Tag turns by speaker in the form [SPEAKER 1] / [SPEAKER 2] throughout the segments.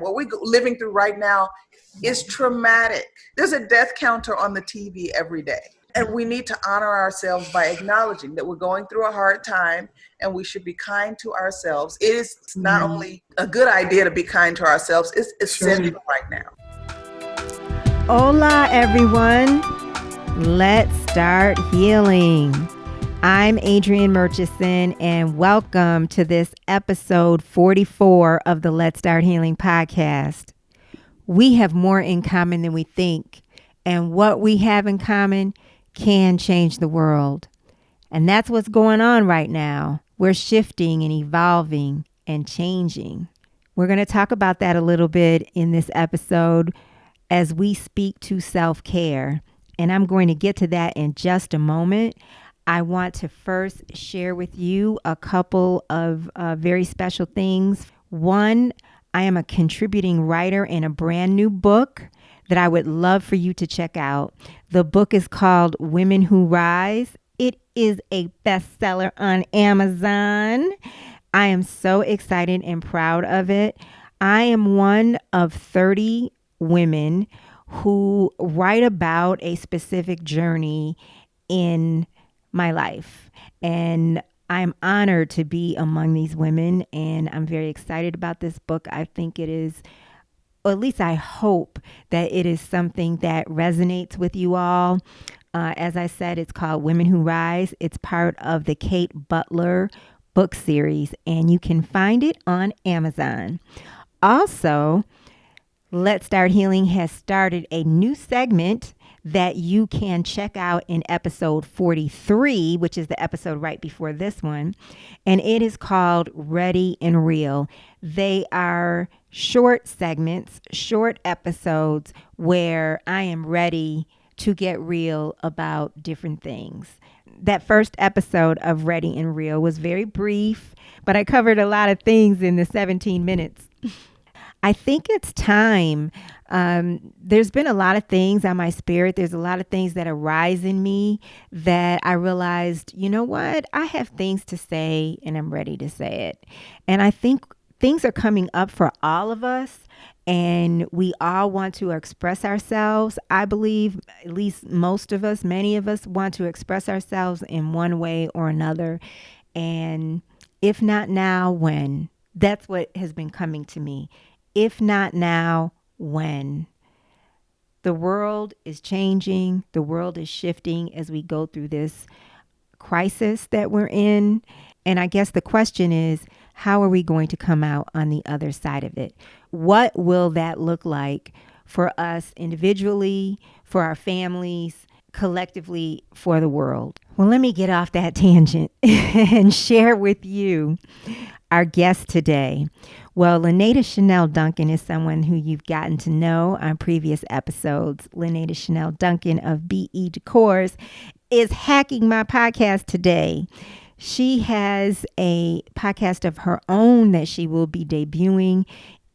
[SPEAKER 1] What we're living through right now is traumatic. There's a death counter on the TV every day. And we need to honor ourselves by acknowledging that we're going through a hard time and we should be kind to ourselves. It is not only a good idea to be kind to ourselves, it's essential right now.
[SPEAKER 2] Hola, everyone. Let's start healing. I'm Adrianne Murchison, and welcome to this episode 44 of the Let's Start Healing podcast. We have more in common than we think, and what we have in common can change the world. And that's what's going on right now. We're shifting and evolving and changing. We're going to talk about that a little bit in this episode as we speak to self-care. And I'm going to get to that in just a moment. I want to first share with you a couple of very special things. One, I am a contributing writer in a brand new book that I would love for you to check out. The book is called Women Who Rise. It is a bestseller on Amazon. I am so excited and proud of it. I am one of 30 women who write about a specific journey in my life. And I'm honored to be among these women, and I'm very excited about this book. I think it is, or at least I hope that it is something that resonates with you all. As I said, it's called Women Who Rise. It's part of the Kate Butler book series, and you can find it on Amazon. Also, Let's Start Healing has started a new segment that you can check out in episode 43, which is the episode right before this one. And it is called Ready and Real. They are short segments, short episodes where I am ready to get real about different things. That first episode of Ready and Real was very brief, but I covered a lot of things in the 17 minutes. I think it's time. There's been a lot of things on my spirit. There's a lot of things that arise in me that I realized, you know what? I have things to say and I'm ready to say it. And I think things are coming up for all of us and we all want to express ourselves. I believe at least most of us, many of us want to express ourselves in one way or another. And if not now, when? That's what has been coming to me. If not now, when? The world is changing. The world is shifting as we go through this crisis that we're in. And I guess the question is, how are we going to come out on the other side of it? What will that look like for us individually, for our families, collectively, for the world? Well, let me get off that tangent and share with you our guest today. Well, Lanada Chanel Duncan is someone who you've gotten to know on previous episodes. Lanada Chanel Duncan of BE Decors is hacking my podcast today. She has a podcast of her own that she will be debuting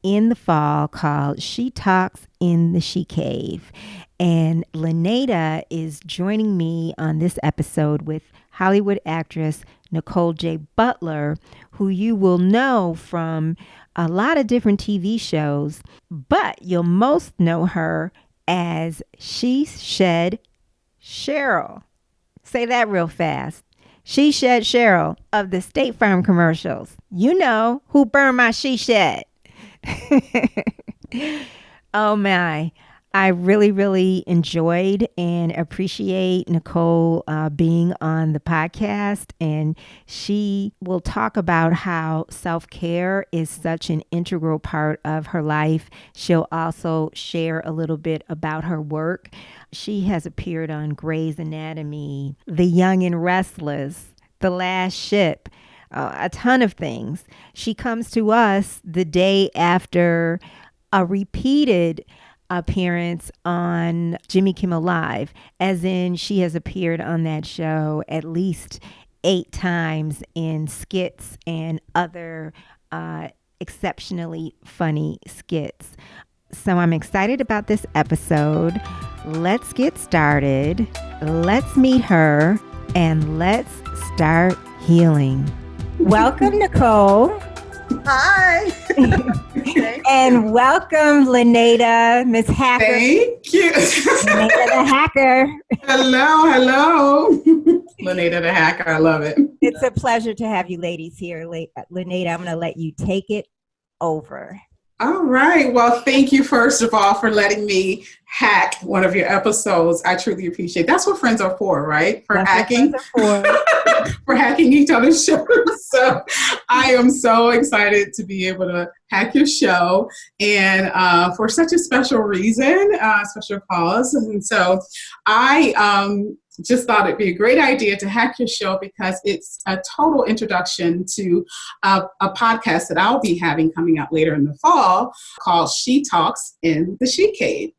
[SPEAKER 2] in the fall called She Talks in the She Cave. And Lanada is joining me on this episode with Hollywood actress Nicole J. Butler, who you will know from a lot of different TV shows, but you'll most know her as She-Shed Cheryl. Say that real fast. She-Shed Cheryl of the State Farm commercials. You know, who burned my she-shed. Oh my. I really, really enjoyed and appreciate Nicole being on the podcast, and she will talk about how self-care is such an integral part of her life. She'll also share a little bit about her work. She has appeared on Grey's Anatomy, The Young and Restless, The Last Ship, a ton of things. She comes to us the day after a repeated appearance on Jimmy Kimmel Live, as in she has appeared on that show at least 8 times in skits and other exceptionally funny skits. So I'm excited about this episode. Let's get started. Let's meet her and let's start healing. Welcome, Nicole.
[SPEAKER 1] Hi.
[SPEAKER 2] And welcome, Lanada, Miss Hacker.
[SPEAKER 3] Thank you.
[SPEAKER 2] Lanada the Hacker.
[SPEAKER 3] Hello. Lanada the Hacker, I love it.
[SPEAKER 2] It's a pleasure to have you ladies here. Lanada, I'm going to let you take it over.
[SPEAKER 3] All right. Well, thank you, first of all, for letting me hack one of your episodes. I truly appreciate it. That's what friends are for, right? For
[SPEAKER 2] That's
[SPEAKER 3] hacking.
[SPEAKER 2] What friends are for.
[SPEAKER 3] For hacking each other's shows. So I am so excited to be able to hack your show, and for such a special reason, special cause. And so I just thought it'd be a great idea to hack your show because it's a total introduction to a podcast that I'll be having coming out later in the fall called She Talks in the She Cave.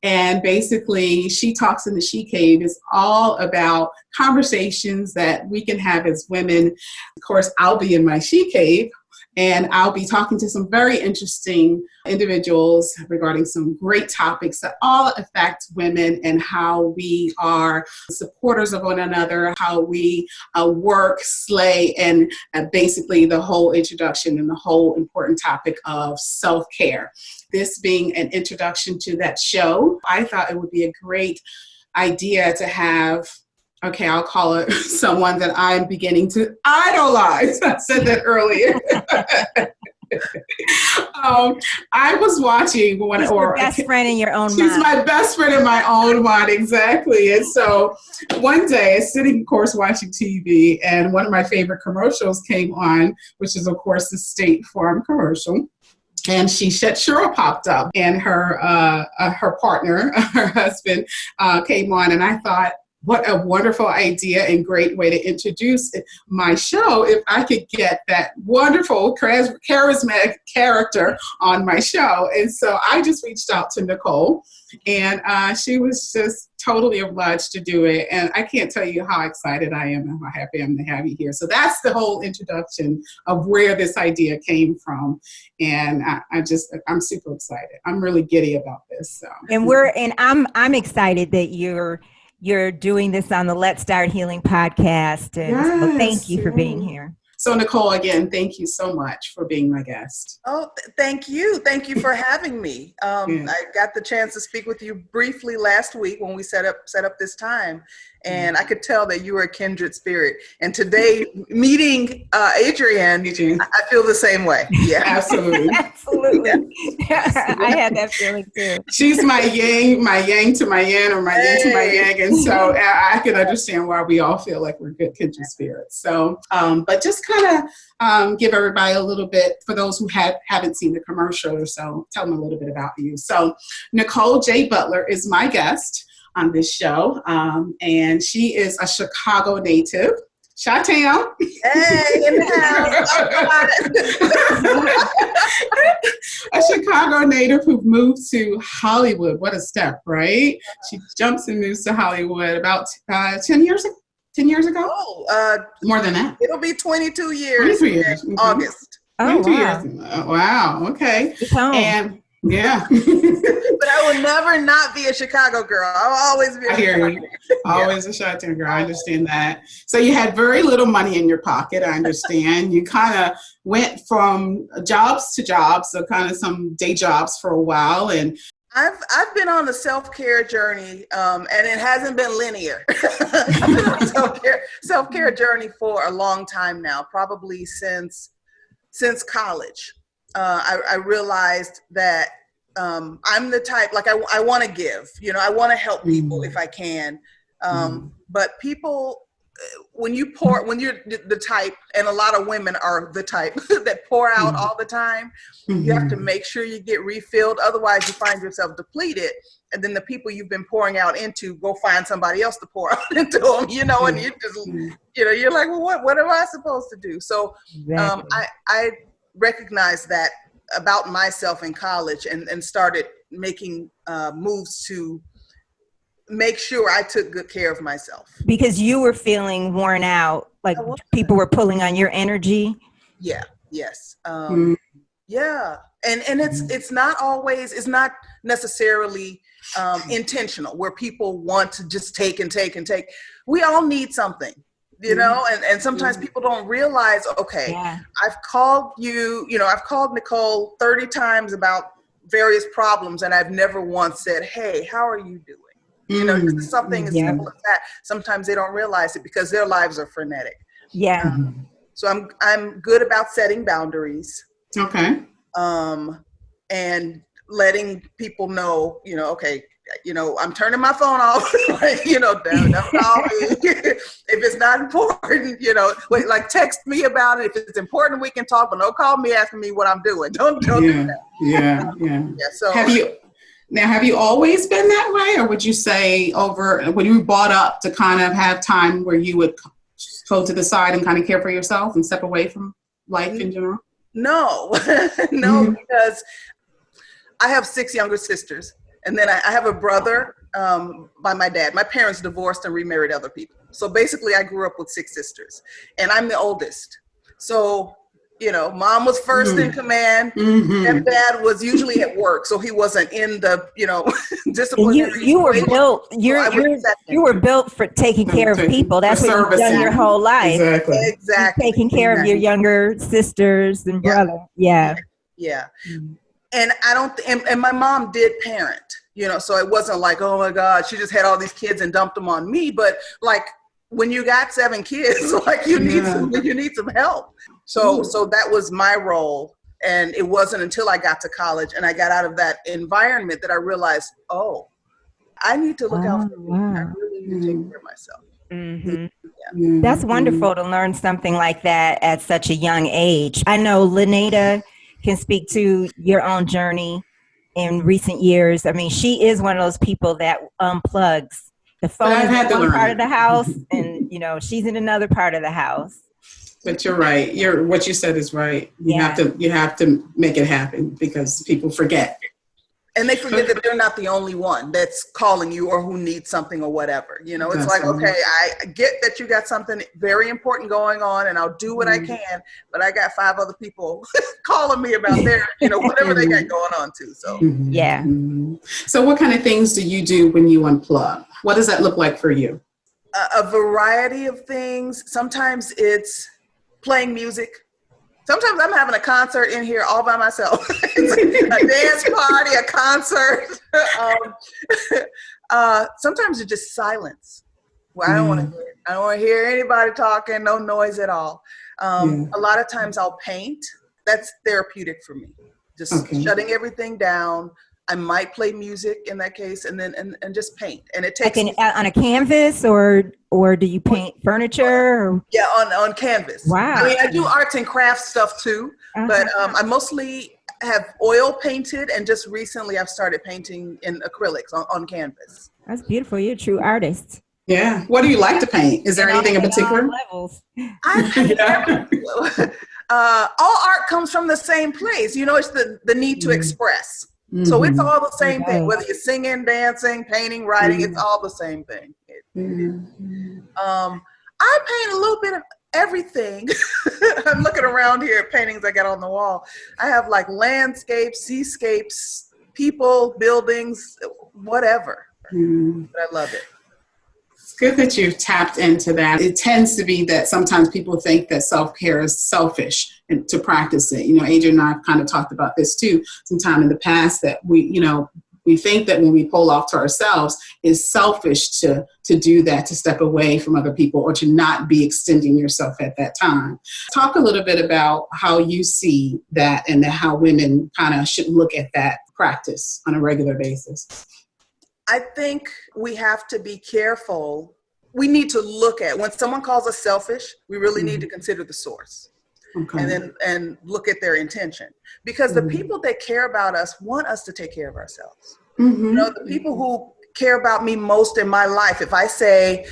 [SPEAKER 3] And basically, She Talks in the She Cave is all about conversations that we can have as women. Of course, I'll be in my She Cave, and I'll be talking to some very interesting individuals regarding some great topics that all affect women and how we are supporters of one another, how we work, slay, and basically the whole introduction and the whole important topic of self-care. This being an introduction to that show, I thought it would be a great idea to have, okay, I'll call it someone that I'm beginning to idolize. I said that earlier. I was watching one,
[SPEAKER 2] She's your best friend in your own mind.
[SPEAKER 3] She's my best friend in my own mind, exactly. And so one day, sitting, of course, watching TV, and one of my favorite commercials came on, which is, of course, the State Farm commercial. And She-Shed Cheryl popped up, and her partner, her husband, came on, and I thought, what a wonderful idea and great way to introduce my show if I could get that wonderful, charismatic character on my show. And so I just reached out to Nicole, and she was just totally obliged to do it. And I can't tell you how excited I am and how happy I am to have you here. So that's the whole introduction of where this idea came from. And I'm super excited. I'm really giddy about this. So.
[SPEAKER 2] And I'm excited that you're doing this on the Let's Start Healing podcast. And
[SPEAKER 3] yes,
[SPEAKER 2] so thank you for being here.
[SPEAKER 3] So Nicole, again, thank you so much for being my guest.
[SPEAKER 1] Oh, thank you. Thank you for having me. I got the chance to speak with you briefly last week when we set up this time. And I could tell that you were a kindred spirit. And today, meeting Adrianne, I feel the same way. Yeah,
[SPEAKER 3] absolutely.
[SPEAKER 2] Absolutely. I had that feeling too.
[SPEAKER 3] She's my yang to my yin, or my yin to my yang. And so I can understand why we all feel like we're good kindred spirits. So, but just kind of give everybody a little bit, for those who haven't seen the commercial or so, tell them a little bit about you. So Nicole J. Butler is my guest on this show, and she is a Chicago native. Chi-town.
[SPEAKER 1] Hey, in the
[SPEAKER 3] house. A Chicago native who moved to Hollywood. What a step, right? She jumps and moves to Hollywood about 10 years ago. 10 years ago?
[SPEAKER 1] Oh,
[SPEAKER 3] more than that.
[SPEAKER 1] It'll be 22 years.
[SPEAKER 3] 22 years.
[SPEAKER 1] In August.
[SPEAKER 2] Oh, wow.
[SPEAKER 3] Years. Wow. Okay. And yeah.
[SPEAKER 1] But I will never not be a Chicago girl. I'll always be a
[SPEAKER 3] Chicago girl. Always a Chi-town girl. I understand that. So you had very little money in your pocket, I understand. You kind of went from jobs to jobs, so kind of some day jobs for a while. And
[SPEAKER 1] I've been on a self-care journey, and it hasn't been linear. I've been on a self-care journey for a long time now, probably since college. I realized that I'm the type, like I want to give, I want to help people if I can. But people, when you're the type, and a lot of women are the type that pour out all the time, you have to make sure you get refilled. Otherwise you find yourself depleted. And then the people you've been pouring out into go find somebody else to pour out into them, and you just, you're like, well, what am I supposed to do? So I recognized that about myself in college, and started making moves to make sure I took good care of myself.
[SPEAKER 2] Because you were feeling worn out, like people were pulling on your energy.
[SPEAKER 1] Yeah. Yes. Yeah. And it's not necessarily intentional, where people want to just take and take and take. We all need something. you know, and sometimes people don't realize, okay, I've called I've called Nicole 30 times about various problems, and I've never once said, hey, how are you doing? You know, just something as simple as that. Sometimes they don't realize it because their lives are frenetic.
[SPEAKER 2] Yeah.
[SPEAKER 1] So I'm good about setting boundaries.
[SPEAKER 3] Okay.
[SPEAKER 1] And letting people know, okay, I'm turning my phone off. Like, don't call me if it's not important. Like text me about it if it's important. We can talk, but don't call me asking me what I'm doing. Don't do that.
[SPEAKER 3] Yeah.
[SPEAKER 1] So
[SPEAKER 3] have you always been that way, or would you say when you were brought up to kind of have time where you would go to the side and kind of care for yourself and step away from life in general?
[SPEAKER 1] No, because I have 6 younger sisters, and then I have a brother by my dad. My parents divorced and remarried other people. So basically I grew up with 6 sisters, and I'm the oldest. So, mom was first in command, and dad was usually at work. So he wasn't in the, disciplinary.
[SPEAKER 2] You were built, you were built for taking care of people. That's what you've done your whole life.
[SPEAKER 1] Exactly.
[SPEAKER 2] Taking care of your younger sisters and brother. Yeah.
[SPEAKER 1] And I don't, and my mom did parent, so it wasn't like, oh my God, she just had all these kids and dumped them on me. But like when you got 7 kids, like you need some help. So that was my role. And it wasn't until I got to college and I got out of that environment that I realized, oh, I need to look out for me. I really need to take care of myself.
[SPEAKER 2] Mm-hmm. That's wonderful to learn something like that at such a young age. I know Linnea can speak to your own journey in recent years. I mean, she is one of those people that unplugs. The phone is in one part of the house, and she's in another part of the house.
[SPEAKER 3] But you're right. What you said is right. You have to make it happen because people forget.
[SPEAKER 1] And they forget that they're not the only one that's calling you or who needs something or whatever. It's like, okay, I get that you got something very important going on and I'll do what I can, but I got 5 other people calling me about their, whatever they got going on too. So,
[SPEAKER 3] So what kind of things do you do when you unplug? What does that look like for you?
[SPEAKER 1] A variety of things. Sometimes it's playing music. Sometimes I'm having a concert in here all by myself. It's a dance party, a concert. Sometimes it's just silence. Well, I don't want to hear anybody talking, no noise at all. A lot of times I'll paint. That's therapeutic for me. Just shutting everything down. I might play music in that case, and then and just paint. And it takes
[SPEAKER 2] on a canvas, or do you paint furniture? Or?
[SPEAKER 1] Yeah, on canvas.
[SPEAKER 2] Wow.
[SPEAKER 1] I mean, I do arts and crafts stuff too, but I mostly have oil painted, and just recently I've started painting in acrylics on canvas.
[SPEAKER 2] That's beautiful. You're a true artist.
[SPEAKER 3] Yeah. What do you like to paint? Is there anything in particular?
[SPEAKER 2] Levels.
[SPEAKER 1] I paint all art comes from the same place. It's the need to express. So it's all the same thing, whether you're singing, dancing, painting, writing, it's all the same thing. I paint a little bit of everything. I'm looking around here at paintings I got on the wall. I have like landscapes, seascapes, people, buildings, whatever. But I love it.
[SPEAKER 3] It's good that you've tapped into that. It tends to be that sometimes people think that self-care is selfish and to practice it. Adrianne and I have kind of talked about this too sometime in the past, that we think that when we pull off to ourselves, it's selfish to do that, to step away from other people or to not be extending yourself at that time. Talk a little bit about how you see that and how women kind of should look at that practice on a regular basis.
[SPEAKER 1] I think we have to be careful. We need to look at when someone calls us selfish, we really need to consider the source. And look at their intention, because the people that care about us want us to take care of ourselves. The people who care about me most in my life, if I say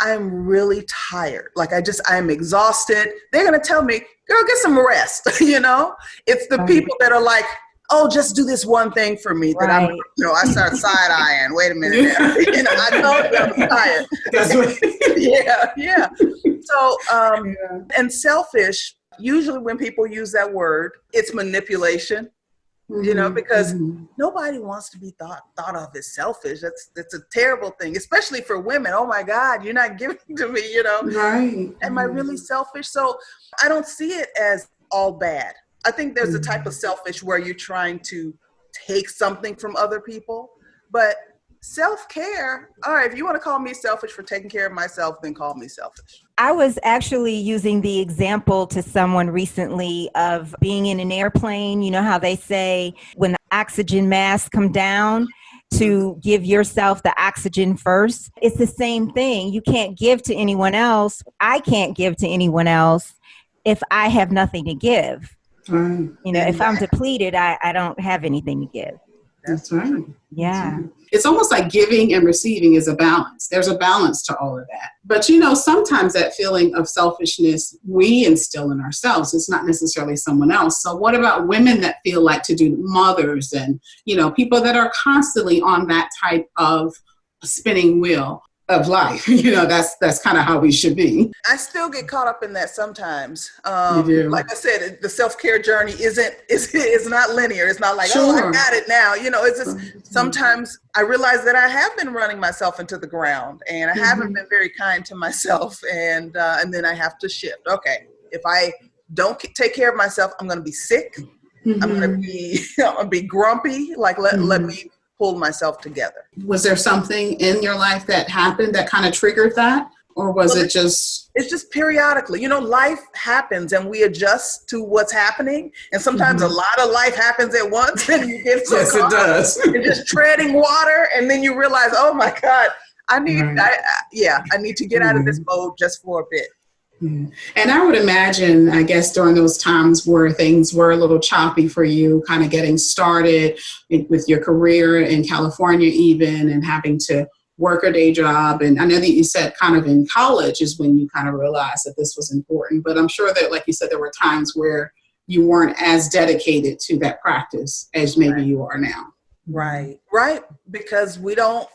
[SPEAKER 1] I'm really tired, like I'm exhausted, they're going to tell me, girl, get some rest. It's the people that are like, oh, just do this one thing for me. That I start side eyeing. Wait a minute. I know I'm tired. Yeah. So, and selfish, usually when people use that word, it's manipulation. because nobody wants to be thought of as selfish. That's a terrible thing, especially for women. Oh my God, you're not giving to me,
[SPEAKER 3] Right.
[SPEAKER 1] Am I really selfish? So I don't see it as all bad. I think there's a type of selfish where you're trying to take something from other people, but self-care, all right, if you want to call me selfish for taking care of myself, then call me selfish.
[SPEAKER 2] I was actually using the example to someone recently of being in an airplane. You know how they say when the oxygen masks come down to give yourself the oxygen first? It's the same thing. You can't give to anyone else. I can't give to anyone else if I have nothing to give.
[SPEAKER 3] Right.
[SPEAKER 2] If I'm depleted, I don't have anything to give.
[SPEAKER 3] That's right.
[SPEAKER 2] Yeah.
[SPEAKER 3] That's right. It's almost like giving and receiving is a balance. There's a balance to all of that. But, sometimes that feeling of selfishness we instill in ourselves. It's not necessarily someone else. So what about women that feel like to do, mothers and, people that are constantly on that type of spinning wheel of life? That's kind of how we should be.
[SPEAKER 1] I still get caught up in that sometimes.
[SPEAKER 3] You do.
[SPEAKER 1] Like I said, the self-care journey is not linear. It's not like,
[SPEAKER 3] Sure.
[SPEAKER 1] oh, I got it now. It's just sometimes I realize that I have been running myself into the ground and I haven't been very kind to myself. And then I have to shift. Okay, if I don't take care of myself, I'm going to be sick. I'm going to be grumpy. Like let me pull myself together.
[SPEAKER 3] Was there something in your life that happened that kind of triggered that? Or was it just...
[SPEAKER 1] It's just periodically. Life happens and we adjust to what's happening. And sometimes a lot of life happens at once and you get so
[SPEAKER 3] yes, it does.
[SPEAKER 1] You're just treading water and then you realize, oh my God, I need to get out of this mode just for a bit.
[SPEAKER 3] And I would imagine, I guess, during those times where things were a little choppy for you, kind of getting started with your career in California even, and having to work a day job. And I know that you said kind of in college is when you kind of realized that this was important. But I'm sure that, like you said, there were times where you weren't as dedicated to that practice as maybe you are now.
[SPEAKER 1] Right. Because we don't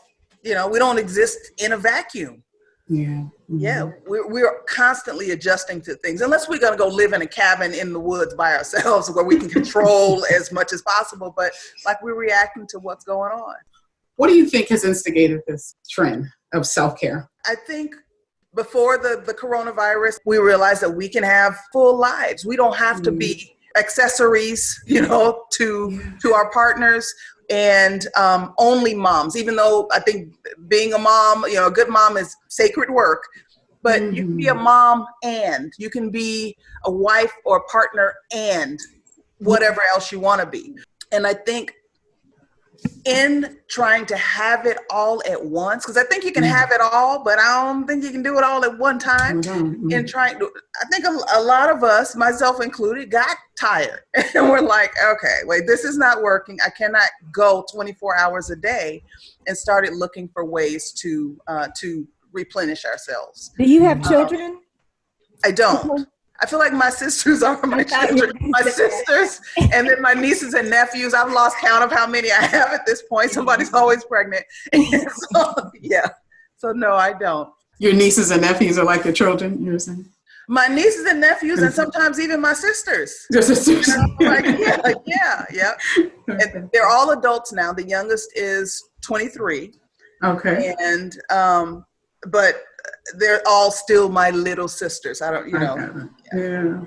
[SPEAKER 1] exist in a vacuum.
[SPEAKER 3] Yeah.
[SPEAKER 1] Yeah, we're constantly adjusting to things. Unless we're going to go live in a cabin in the woods by ourselves where we can control as much as possible. But like we're reacting to what's going on.
[SPEAKER 3] What do you think has instigated this trend of self-care?
[SPEAKER 1] I think before the coronavirus, we realized that we can have full lives. We don't have to be accessories, to our partners. And only moms, even though I think being a mom, a good mom is sacred work, but you can be a mom and you can be a wife or a partner and whatever else you want to be. And I think in trying to have it all at once, because I think you can have it all, but I don't think you can do it all at one time. I think a lot of us, myself included, got tired and we're like, okay, wait, this is not working. I cannot go 24 hours a day, and started looking for ways to replenish ourselves.
[SPEAKER 2] Do you have children?
[SPEAKER 1] I don't. I feel like my sisters are my children. My sisters, and then my nieces and nephews. I've lost count of how many I have at this point. Somebody's always pregnant. So no, I don't.
[SPEAKER 3] Your nieces and nephews are like your children, you were saying?
[SPEAKER 1] My nieces and nephews, and sometimes even my sisters.
[SPEAKER 3] Your sisters?
[SPEAKER 1] Yeah. And they're all adults now. The youngest is 23.
[SPEAKER 3] Okay.
[SPEAKER 1] And, but they're all still my little sisters. I don't,
[SPEAKER 3] Yeah.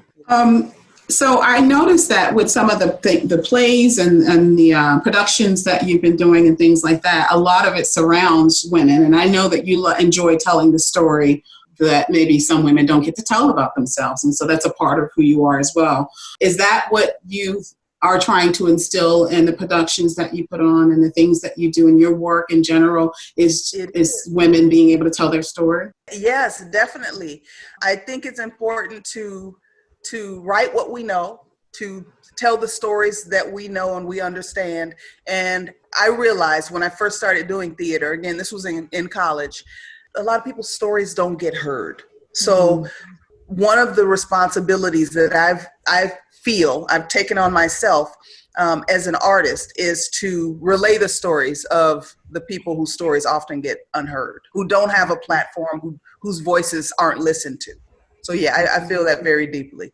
[SPEAKER 3] So I noticed that with some of the plays and the productions that you've been doing and things like that, a lot of it surrounds women. And I know that you enjoy telling the story that maybe some women don't get to tell about themselves. And so that's a part of who you are as well. Is that what you are trying to instill in the productions that you put on and the things that you do in your work in general, is women being able to tell their story?
[SPEAKER 1] Yes, definitely. I think it's important to write what we know, to tell the stories that we know and we understand. And I realized when I first started doing theater, again, this was in college, a lot of people's stories don't get heard. So one of the responsibilities that I feel I've taken on myself as an artist is to relay the stories of the people whose stories often get unheard, who don't have a platform, whose voices aren't listened to. So yeah, I feel that very deeply.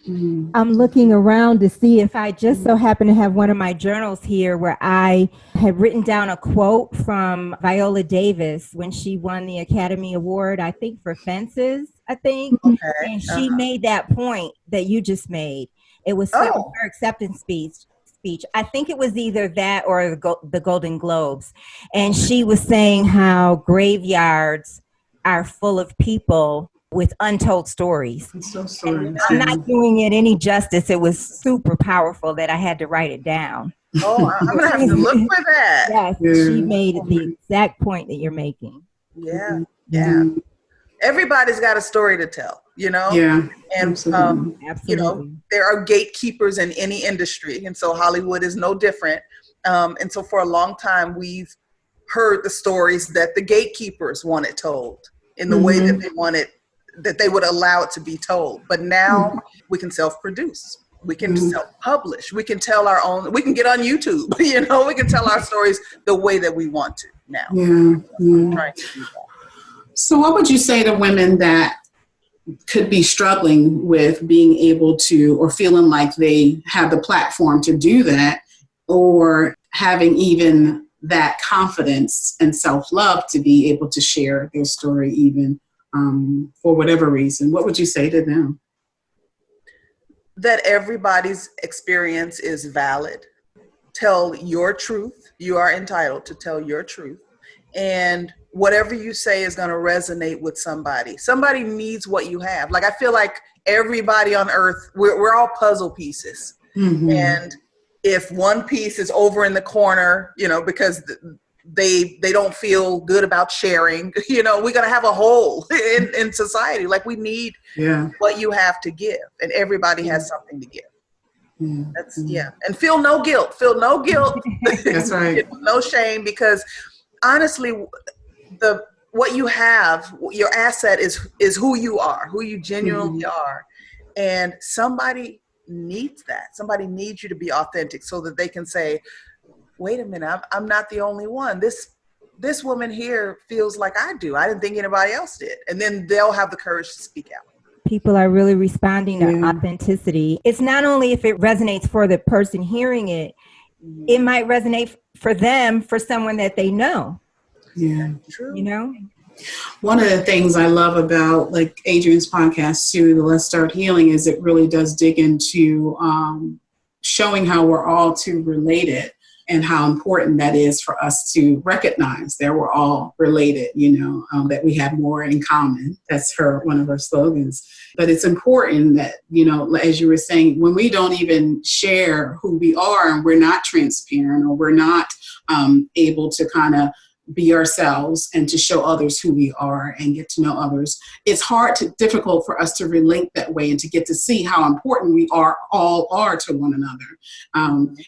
[SPEAKER 2] I'm looking around to see if I just so happen to have one of my journals here where I had written down a quote from Viola Davis when she won the Academy Award, I think for Fences, I think.
[SPEAKER 1] Okay.
[SPEAKER 2] And she made that point that you just made. It was her acceptance speech. I think it was either that or the Golden Globes. And she was saying how graveyards are full of people with untold stories. I'm not doing it any justice. It was super powerful that I had to write it down.
[SPEAKER 1] Oh, I'm going to have to look for that.
[SPEAKER 2] Yes, she made the exact point that you're making.
[SPEAKER 1] Yeah, yeah. Everybody's got a story to tell, you know?
[SPEAKER 3] Yeah,
[SPEAKER 1] and,
[SPEAKER 2] absolutely.
[SPEAKER 1] You know, there are gatekeepers in any industry. And so Hollywood is no different. And so for a long time, we've heard the stories that the gatekeepers wanted told in the way that they wanted, that they would allow it to be told. But now we can self-produce. We can self-publish. We can tell our own, we can get on YouTube, you know, we can tell our stories the way that we want to now. I'm trying to do that.
[SPEAKER 3] So what would you say to women that could be struggling with being able to, or feeling like they have the platform to do that, or having even that confidence and self-love to be able to share their story even for whatever reason? What would you say to them?
[SPEAKER 1] That everybody's experience is valid. Tell your truth. You are entitled to tell your truth. And whatever you say is going to resonate with somebody. Somebody needs what you have. Like, I feel like everybody on earth, we're all puzzle pieces. And if one piece is over in the corner, you know, because they don't feel good about sharing, you know, we're going to have a hole in society. Like, we need what you have to give, and everybody has something to give. That's and feel no guilt. That's right. No shame, because honestly, what you have, your asset is who you are, who you genuinely are. And somebody needs that. Somebody needs you to be authentic so that they can say, wait a minute, I'm not the only one. This woman here feels like I do. I didn't think anybody else did. And then they'll have the courage to speak out.
[SPEAKER 2] People are really responding to authenticity. It's not only if it resonates for the person hearing it, it might resonate for them, for someone that they know.
[SPEAKER 3] Yeah.
[SPEAKER 1] True.
[SPEAKER 2] You know?
[SPEAKER 3] One of the things I love about like Adrianne's podcast too, the Let's Start Healing, is it really does dig into showing how we're all too related and how important that is for us to recognize that we're all related, you know, that we have more in common. That's one of her slogans. But it's important that, you know, as you were saying, when we don't even share who we are and we're not transparent, or we're not able to kind of be ourselves and to show others who we are and get to know others, it's difficult for us to relate that way and to get to see how important we all are to one another.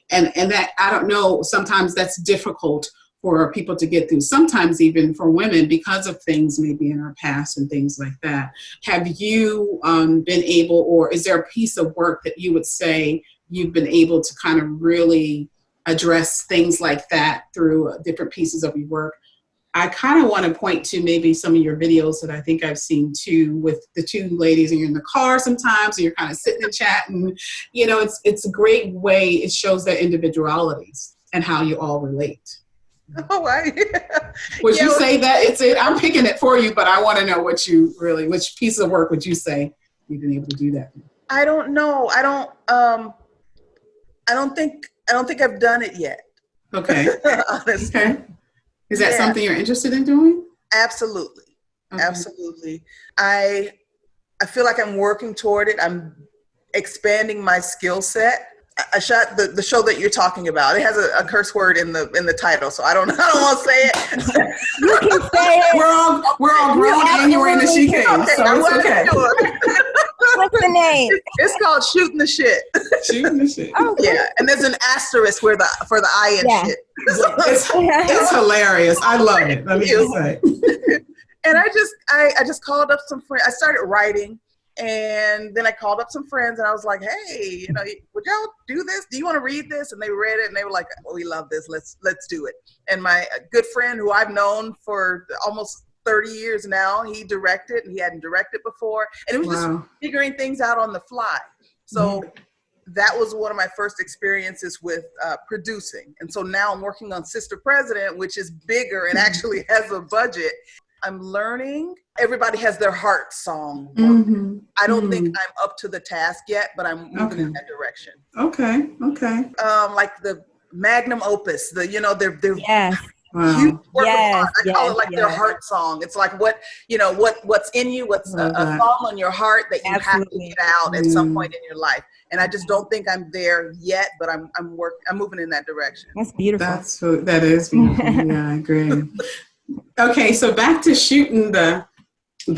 [SPEAKER 3] And that, I don't know, sometimes that's difficult for people to get through, sometimes even for women, because of things maybe in our past and things like that. Have you been able, or is there a piece of work that you would say you've been able to kind of really address things like that through different pieces of your work? I kind of want to point to maybe some of your videos that I think I've seen too, with the two ladies, and you're in the car sometimes, and you're kind of sitting and chatting. You know, it's a great way. It shows their individualities and how you all relate.
[SPEAKER 1] Oh,
[SPEAKER 3] Would you say that it's it? I'm picking it for you, but I want to know which piece of work would you say you've been able to do that?
[SPEAKER 1] I don't know. I don't think I've done it yet.
[SPEAKER 3] Okay.
[SPEAKER 1] Honestly.
[SPEAKER 3] Okay. Is that something you're interested in doing?
[SPEAKER 1] Absolutely.
[SPEAKER 3] Okay.
[SPEAKER 1] Absolutely. I feel like I'm working toward it. I'm expanding my skill set. I shot the show that you're talking about. It has a curse word in the title, so I don't want to say it.
[SPEAKER 2] You can say it.
[SPEAKER 3] We're all grown, and you're in the she cave, so it's okay.
[SPEAKER 2] What's the name?
[SPEAKER 1] It's called Shooting the Shit.
[SPEAKER 3] Shooting the Shit.
[SPEAKER 2] Oh,
[SPEAKER 1] yeah, and there's an asterisk for the I in shit.
[SPEAKER 3] It's hilarious. I love it. Let me just say.
[SPEAKER 1] And I just called up some friends. I started writing. And then I called up some friends and I was like, hey, you know, would y'all do this? Do you want to read this? And they read it and they were like, oh, we love this. Let's do it. And my good friend who I've known for almost 30 years now, he directed, and he hadn't directed before. And it was just figuring things out on the fly. So that was one of my first experiences with producing. And so now I'm working on Sister President, which is bigger and actually has a budget. I'm learning. Everybody has their heart song. I don't think I'm up to the task yet, but I'm moving in that direction.
[SPEAKER 3] Okay.
[SPEAKER 1] Like the magnum opus, they're
[SPEAKER 3] Wow.
[SPEAKER 1] huge work of art. I call it like their heart song. It's like what's in you, what's a song on your heart that you have to get out at some point in your life. And I just don't think I'm there yet, but I'm moving in that direction.
[SPEAKER 2] That's beautiful.
[SPEAKER 3] That is beautiful. Yeah, I agree. Okay, so back to shooting that. So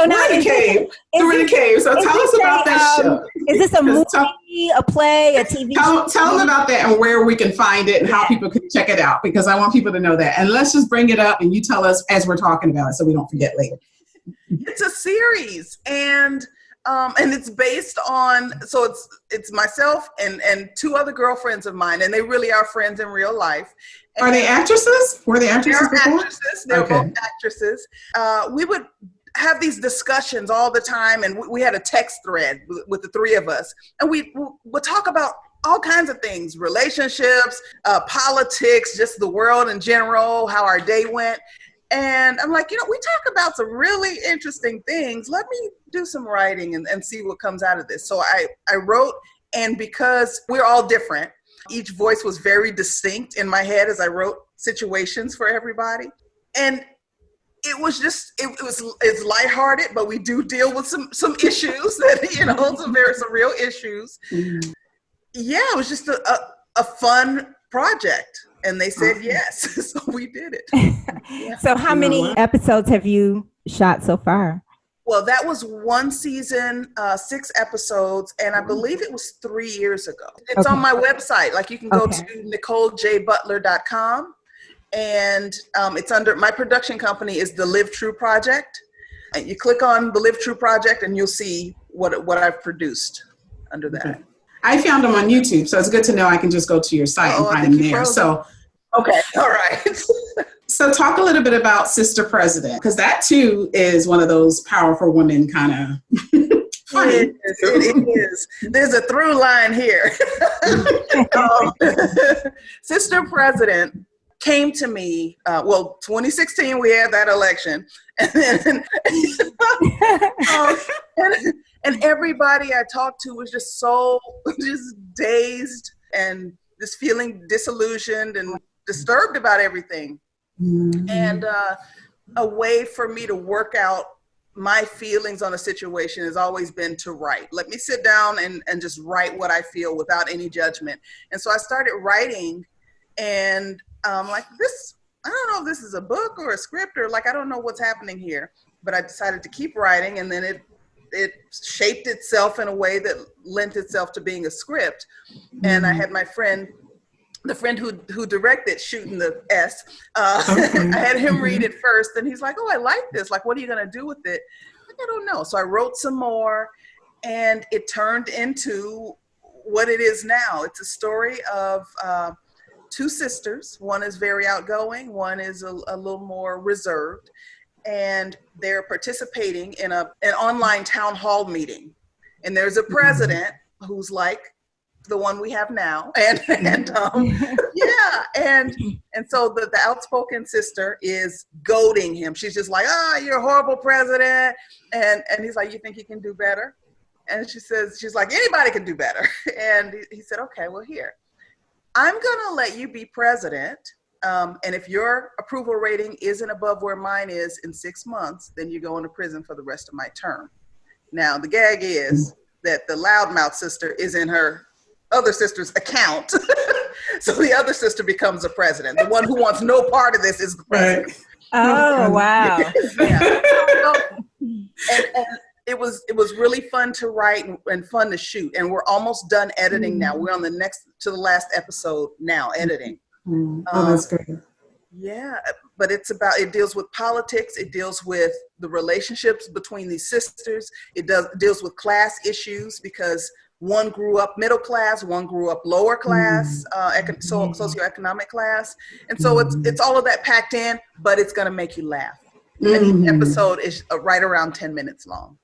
[SPEAKER 3] now we're in the cave. So tell us about that show.
[SPEAKER 2] Is this a movie, a play, a TV show?
[SPEAKER 3] Tell them about that and where we can find it and how people can check it out, because I want people to know that. And let's just bring it up and you tell us as we're talking about it so we don't forget later.
[SPEAKER 1] It's a series, and it's based on, so it's myself and two other girlfriends of mine, and they really are friends in real life. And
[SPEAKER 3] are they actresses? Were they actresses before?
[SPEAKER 1] They're both actresses. We would have these discussions all the time, and we had a text thread with the three of us, and we would talk about all kinds of things, relationships, politics, just the world in general, how our day went. And I'm like, we talk about some really interesting things. Let me do some writing and see what comes out of this. So I wrote, and because we're all different, each voice was very distinct in my head as I wrote situations for everybody. And it was it's lighthearted, but we do deal with some issues that, some real issues. Yeah, it was just a fun project. And they said yes, so we did it. Yeah.
[SPEAKER 2] So how many episodes have you shot so far?
[SPEAKER 1] Well, that was one season, 6 episodes, and I believe it was 3 years ago. It's on my website. Like, you can go to NicoleJButler.com, and it's under, my production company is the Live True Project. And you click on the Live True Project, and you'll see what I've produced under that.
[SPEAKER 3] Okay. I found them on YouTube, so it's good to know I can just go to your site and find them there. So,
[SPEAKER 1] okay, all right.
[SPEAKER 3] So talk a little bit about Sister President, because that too is one of those powerful women kind of funny.
[SPEAKER 1] It is. There's a through line here. Sister President came to me, 2016, we had that election. And everybody I talked to was just dazed and just feeling disillusioned and disturbed about everything. Mm-hmm. And a way for me to work out my feelings on a situation has always been to write. Let me sit down and just write what I feel without any judgment. And so I started writing, and like this, I don't know if this is a book or a script, or like, I don't know what's happening here, but I decided to keep writing, and then it shaped itself in a way that lent itself to being a script. And I had my friend, the friend who directed Shooting the S, I had him read it first, and he's like, oh, I like this. Like, what are you going to do with it? Like, I don't know. So I wrote some more, and it turned into what it is now. It's a story of 2 sisters. One is very outgoing. One is a little more reserved. And they're participating in an online town hall meeting. And there's a president who's like the one we have now. And so the outspoken sister is goading him. She's just like, you're a horrible president. And he's like, you think you can do better? And she's like, anybody can do better. And he said, okay, well, here, I'm going to let you be president. And if your approval rating isn't above where mine is in 6 months, then you go into prison for the rest of my term. Now, the gag is that the loudmouth sister is in her other sister's account. So the other sister becomes a president. The one who wants no part of this is the president.
[SPEAKER 2] Oh, wow.
[SPEAKER 1] And it was really fun to write and fun to shoot. And we're almost done editing now. We're on to the last episode now, editing.
[SPEAKER 3] That's great.
[SPEAKER 1] Yeah, but it deals with politics. It deals with the relationships between these sisters. It deals with class issues, because one grew up middle class, one grew up lower class, socioeconomic class. And so it's all of that packed in, but it's going to make you laugh. And each episode is right around 10 minutes long.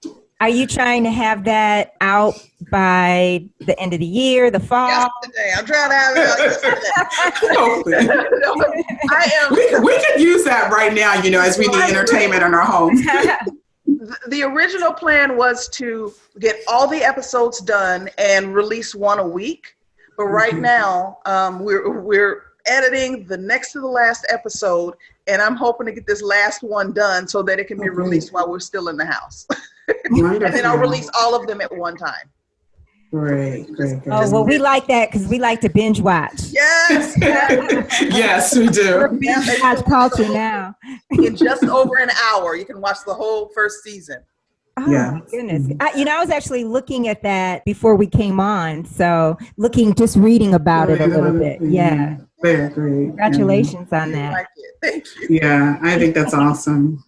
[SPEAKER 2] Are you trying to have that out by the end of the year, the fall?
[SPEAKER 1] Yesterday. I'm trying to have it out yesterday. I am.
[SPEAKER 3] We could use that right now, as we need entertainment in our homes.
[SPEAKER 1] The original plan was to get all the episodes done and release one a week. But right now, we're editing the next to the last episode, and I'm hoping to get this last one done so that it can be released while we're still in the house. And then I'll release all of them at one time.
[SPEAKER 3] Great.
[SPEAKER 2] Oh, well, we like that because we like to binge watch.
[SPEAKER 1] Yes.
[SPEAKER 3] Yes, we do.
[SPEAKER 2] We're binge watch culture now.
[SPEAKER 1] In just over an hour, you can watch the whole first season.
[SPEAKER 2] Oh, my goodness. I was actually looking at that before we came on. So just reading about it a little bit. Yeah.
[SPEAKER 3] Very great.
[SPEAKER 2] Congratulations on that.
[SPEAKER 1] I like it. Thank you.
[SPEAKER 3] Yeah, I think that's awesome.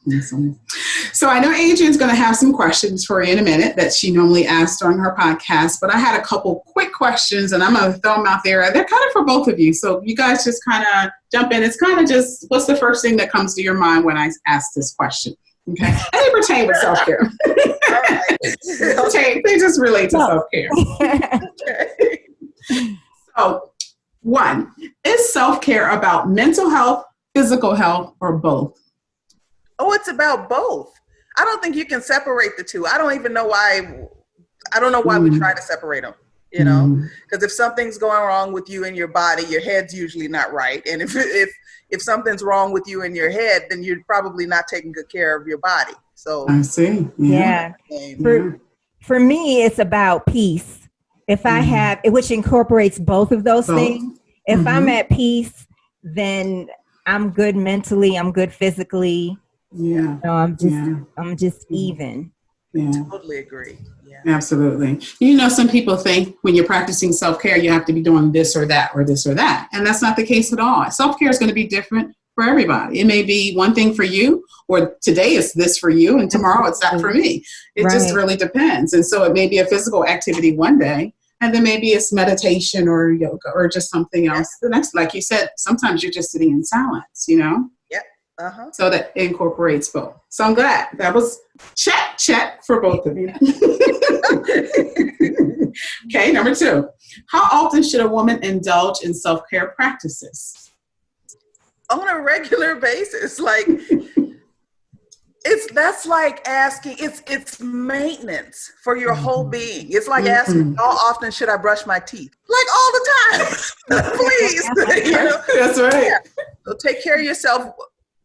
[SPEAKER 3] So I know Adrianne's going to have some questions for you in a minute that she normally asks during her podcast, but I had a couple quick questions and I'm going to throw them out there. They're kind of for both of you. So you guys just kind of jump in. It's kind of just, what's the first thing that comes to your mind when I ask this question? Okay. And they pertain with self-care. All right. They just relate to self-care. Okay. So, 1, is self-care about mental health, physical health, or both?
[SPEAKER 1] Oh, it's about both. I don't think you can separate the two. I don't even know why. I don't know why we try to separate them, because if something's going wrong with you in your body, your head's usually not right. And if something's wrong with you in your head, then you're probably not taking good care of your body. So
[SPEAKER 3] I see.
[SPEAKER 2] Yeah. For me, it's about peace. If I have, which incorporates both of those things, if I'm at peace, then I'm good mentally, I'm good physically.
[SPEAKER 3] Yeah.
[SPEAKER 2] I'm just even.
[SPEAKER 3] Yeah.
[SPEAKER 1] Totally agree. Yeah.
[SPEAKER 3] Absolutely. Some people think when you're practicing self-care, you have to be doing this or that or this or that. And that's not the case at all. Self-care is going to be different for everybody. It may be one thing for you, or today it's this for you, and tomorrow it's that for me. It just really depends. And so it may be a physical activity one day, and then maybe it's meditation or yoga or just something else. The next, like you said, sometimes you're just sitting in silence,
[SPEAKER 1] Yep.
[SPEAKER 3] So that incorporates both. So I'm glad that was check for both of you. Okay, number 2. How often should a woman indulge in self-care practices?
[SPEAKER 1] On a regular basis. That's like asking, it's maintenance for your whole being. It's like asking, how often should I brush my teeth? Like all the time. Please.
[SPEAKER 3] That's right.
[SPEAKER 1] Yeah. So take care of yourself.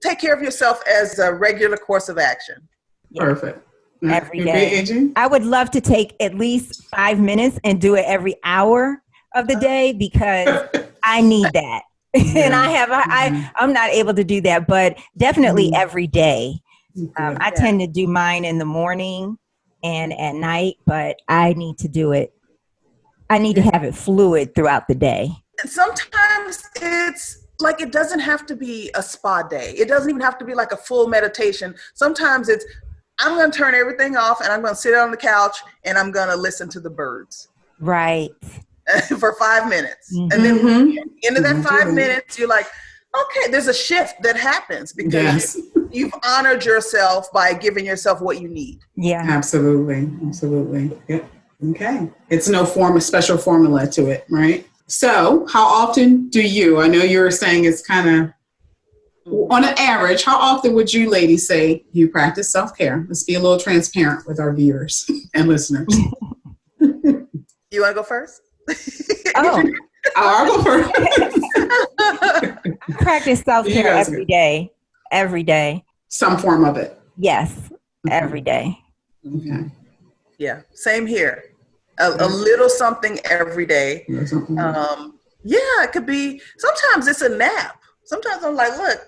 [SPEAKER 1] Take care of yourself as a regular course of action.
[SPEAKER 3] Perfect.
[SPEAKER 2] Every day. I would love to take at least 5 minutes and do it every hour of the day because I need that. And I'm not able to do that, but definitely every day. I tend to do mine in the morning and at night, but I need to do it. I need to have it fluid throughout the day.
[SPEAKER 1] And sometimes it's like, it doesn't have to be a spa day. It doesn't even have to be like a full meditation. Sometimes it's, I'm going to turn everything off and I'm going to sit on the couch and I'm going to listen to the birds.
[SPEAKER 2] Right.
[SPEAKER 1] For 5 minutes. And then into that 5 minutes, you're like, okay, there's a shift that happens because you've honored yourself by giving yourself what you need.
[SPEAKER 2] Yeah.
[SPEAKER 3] Absolutely. Yep. Okay. It's no special formula to it, right? So how often do you, I know you were saying it's kind of, on an average, how often would you ladies say you practice self-care? Let's be a little transparent with our viewers and listeners.
[SPEAKER 1] You want to go first?
[SPEAKER 3] I'll go first.
[SPEAKER 2] I practice self-care every day.
[SPEAKER 3] Some form of it.
[SPEAKER 2] Yes, every day.
[SPEAKER 3] Okay.
[SPEAKER 1] Yeah, same here. A little something every day. It could be, sometimes it's a nap. Sometimes I'm like, look.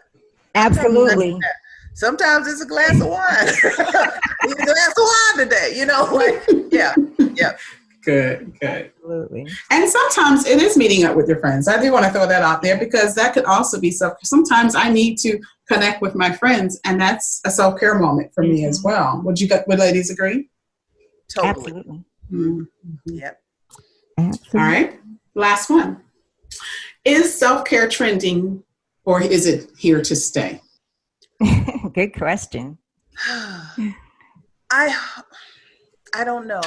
[SPEAKER 2] Absolutely.
[SPEAKER 1] Sometimes it's a glass of wine. Need a glass of wine today, yeah.
[SPEAKER 3] Good.
[SPEAKER 2] Absolutely.
[SPEAKER 3] And sometimes it is meeting up with your friends. I do want to throw that out there because that could also be sometimes I need to connect with my friends, and that's a self-care moment for me as well. Would ladies agree?
[SPEAKER 1] Totally.
[SPEAKER 2] Absolutely.
[SPEAKER 1] Yep.
[SPEAKER 2] Absolutely.
[SPEAKER 3] All right. Last one. Is self-care trending or is it here to stay?
[SPEAKER 2] Good question.
[SPEAKER 1] I don't know.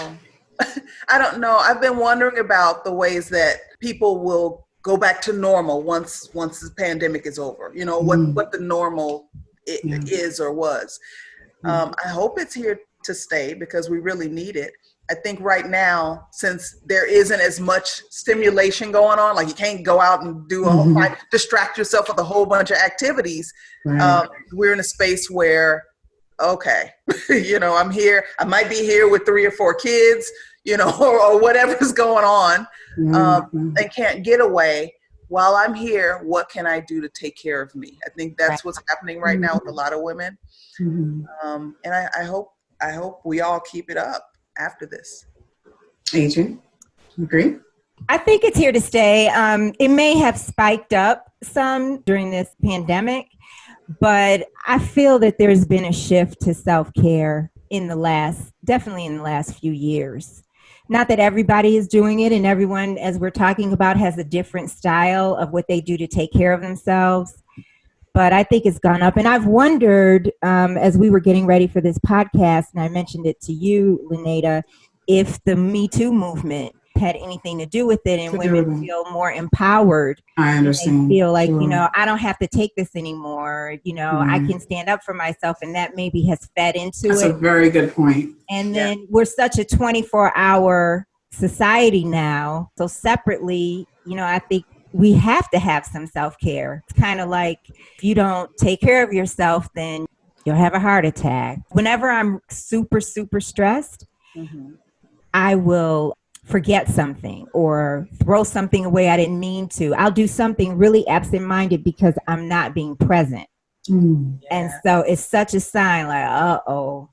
[SPEAKER 1] I don't know. I've been wondering about the ways that people will go back to normal once the pandemic is over. You know, what the normal is or was. I hope it's here to stay because we really need it. I think right now, since there isn't as much stimulation going on, like you can't go out and do distract yourself with a whole bunch of activities. Right. We're in a space where, okay, you know, I'm here. I might be here with 3 or 4 kids, you know, or whatever's going on, and can't get away. While I'm here, what can I do to take care of me? I think that's what's happening right now with a lot of women. And I hope we all keep it up after this.
[SPEAKER 3] Adrianne, you agree?
[SPEAKER 2] I think it's here to stay. It may have spiked up some during this pandemic, but I feel that there's been a shift to self-care definitely in the last few years. Not that everybody is doing it and everyone, as we're talking about, has a different style of what they do to take care of themselves. But I think it's gone up. And I've wondered, as we were getting ready for this podcast, and I mentioned it to you, Lanada, if the Me Too movement had anything to do with it and women feel more empowered.
[SPEAKER 3] I understand.
[SPEAKER 2] They feel like, you know, I don't have to take this anymore. You know, I can stand up for myself, and that maybe has fed into it.
[SPEAKER 3] That's a very good point.
[SPEAKER 2] And then we're such a 24-hour society now. So separately, you know, I think we have to have some self-care. It's kind of like if you don't take care of yourself, then you'll have a heart attack. Whenever I'm super, super stressed, I will forget something or throw something away I didn't mean to. I'll do something really absent-minded because I'm not being present. And so it's such a sign like, uh-oh,